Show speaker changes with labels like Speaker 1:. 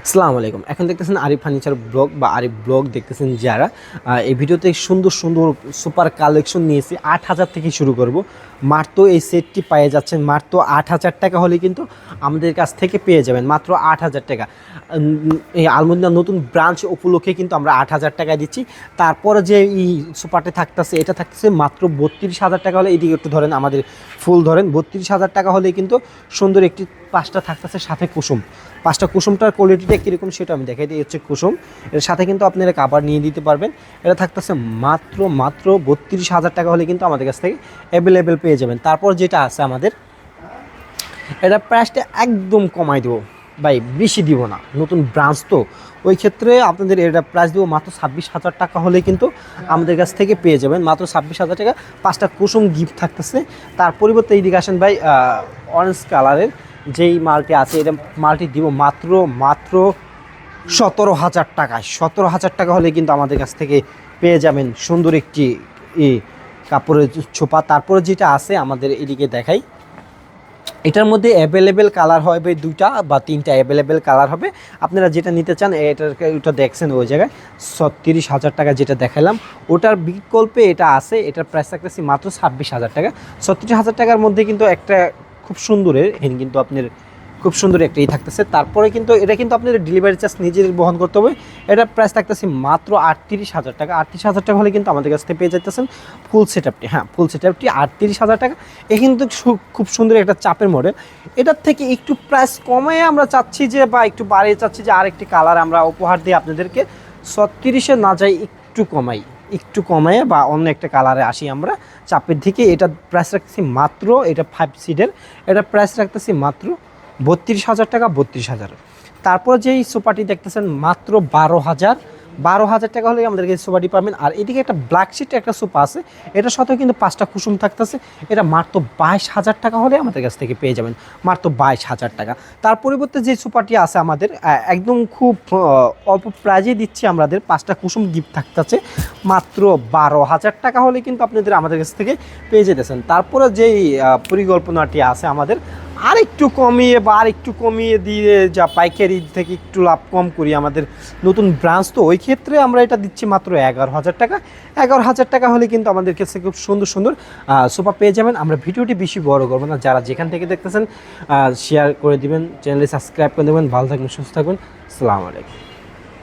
Speaker 1: আসসালামু আলাইকুম। এখন দেখতেছেন আরিফ ফার্নিচার ব্লগ বা আরিফ ব্লগ দেখতেছেন যারা। এই ভিডিওতে সুন্দর সুন্দর সুপার কালেকশন নিয়েছি। ৮,০০০ থেকে শুরু করব। মাত্র এই সেটটি পেয়ে যাচ্ছেন মাত্র ৮,০০০ টাকা হলে কিন্তু আমাদের কাছ থেকে পেয়ে যাবেন মাত্র ৮,০০০ টাকা। এই আলমদিনা নতুন ব্রাঞ্চ উপলক্ষে কিন্তু আমরা ৮,০০০ টাকায় দিচ্ছি। তারপরে যে এই সুপারটি থাকতেছে এটা থাকতেছে মাত্র ৩২,০০০ টাকা হলে। এদিকে একটু ধরেন, আমাদের ফুল ধরেন, ৩২,০০০ টাকা হলে কিন্তু সুন্দর একটি পাঁচটা থাকতেছে সাথে কুসুম। পাঁচটা কুসুমটার কোয়ালিটিটা কীরকম সেটা আমি দেখাই দিই। হচ্ছে কুসুম, এর সাথে কিন্তু আপনারা কাভার নিয়ে দিতে পারবেন। এটা থাকতেছে মাত্র ৩২,০০০ টাকা হলে কিন্তু আমাদের কাছ থেকে অ্যাভেলেবেল পেয়ে যাবেন। তারপর যেটা আছে আমাদের, এটা প্রাইসটা একদম কমাই দেবো ভাই, বেশি দিব না, নতুন ব্রাঞ্চ তো। ওই ক্ষেত্রে আপনাদের এটা প্রাইস দেবো মাত্র ২৬,০০০ টাকা হলে কিন্তু আমাদের কাছ থেকে পেয়ে যাবেন মাত্র ২৬,০০০ টাকা। পাঁচটা কুসুম গিফট থাকতেছে। তার পরিবর্তে এইদিকে আসেন ভাই, অরেঞ্জ কালারের যেই মালটি আছে, এটা মালটি দিব মাত্র ১৭,০০০ টাকায়। ১৭,০০০ টাকা হলে কিন্তু আমাদের কাছ থেকে পেয়ে যাবেন সুন্দর একটি কাপড়ের ছোপা। তারপরে যেটা আছে আমাদের এদিকে দেখাই, এটার মধ্যে অ্যাভেলেবেল কালার হবে দুইটা বা তিনটা অ্যাভেলেবেল কালার হবে। আপনারা যেটা নিতে চান ওটা দেখছেন ওই জায়গায় ৩৬,০০০ টাকা যেটা দেখালাম, ওটার বিকল্পে এটা আছে। এটার প্রাইস রাখতেছি মাত্র ২৬,০০০ টাকা। ৩৬,০০০ টাকার মধ্যে কিন্তু একটা খুব সুন্দরের কিন্তু আপনার খুব সুন্দর একটা থাকতেছে। তারপরে কিন্তু এটা কিন্তু আপনার ডেলিভারি চার্জ নিজের বহন করতে হবে। এটার প্রাইস থাকতেছে মাত্র ৩৮,০০০ টাকা। ৩৮,০০০ টাকা হলে কিন্তু আমাদের কাছ থেকে পেয়ে যাইতেছেন ফুল সেটআপটি। হ্যাঁ, ফুল সেটআপটি ৩৮,০০০ টাকা। এ কিন্তু খুব সুন্দর একটা চাপের মডেল। এটার থেকে একটু প্রাইস কমে আমরা চাচ্ছি যে, বা একটু বাড়িয়ে চাচ্ছি যে আরেকটি কালার আমরা উপহার দিই আপনাদেরকে। ৩৬-এ না যাই, একটু কমাই বা অন্য একটা কালারে আসি আমরা চাপের দিকে। এটা প্রাইস রাখতেছি মাত্র, এটা 5 সিটের, এটা প্রাইস রাখতেছি মাত্র ৩২,০০০ টাকা। ৩২,০০০। তারপর যেই সোফাটি দেখতেছেন মাত্র ১২,০০০ টাকা হলে আমাদেরকে সোফাটি পাবেন। আর এদিকে একটা ব্ল্যাক শিটের একটা সোফা আছে, এটার সাথেও কিন্তু পাঁচটা কুসুম থাকতেছে। এটা মাত্র ২২,০০০ টাকা হলে আমাদের কাছ থেকে পেয়ে যাবেন মাত্র ২২,০০০ টাকা। তার পরিবর্তে যে সোফাটি আছে আমাদের একদম খুব অল্প প্রাইজে দিচ্ছি আমাদের, পাঁচটা কুসুম গিফট থাকতেছে মাত্র ১২,০০০ টাকা হলে কিন্তু আপনাদের আমাদের কাছ থেকে পেয়ে যেতেছেন। তারপরে যেই পরিকল্পনাটি আছে আমাদের, আরেকটু কমিয়ে দিয়ে যা পাইকারি থেকে একটু লাভ কম করি, আমাদের নতুন ব্রাঞ্চ তো, ওই ক্ষেত্রে আমরা এটা দিচ্ছি মাত্র ১১,০০০ টাকা। ১১,০০০ টাকা হলে কিন্তু আমাদের কাছে খুব সুন্দর সুন্দর সোফা পেয়ে যাবেন। আমরা ভিডিওটি বেশি বড় করবো না, যারা যেখান থেকে দেখতেছেন শেয়ার করে দিবেন, চ্যানেলে সাবস্ক্রাইব করে দেবেন। ভালো থাকবেন, সুস্থ থাকবেন। আসসালামু আলাইকুম।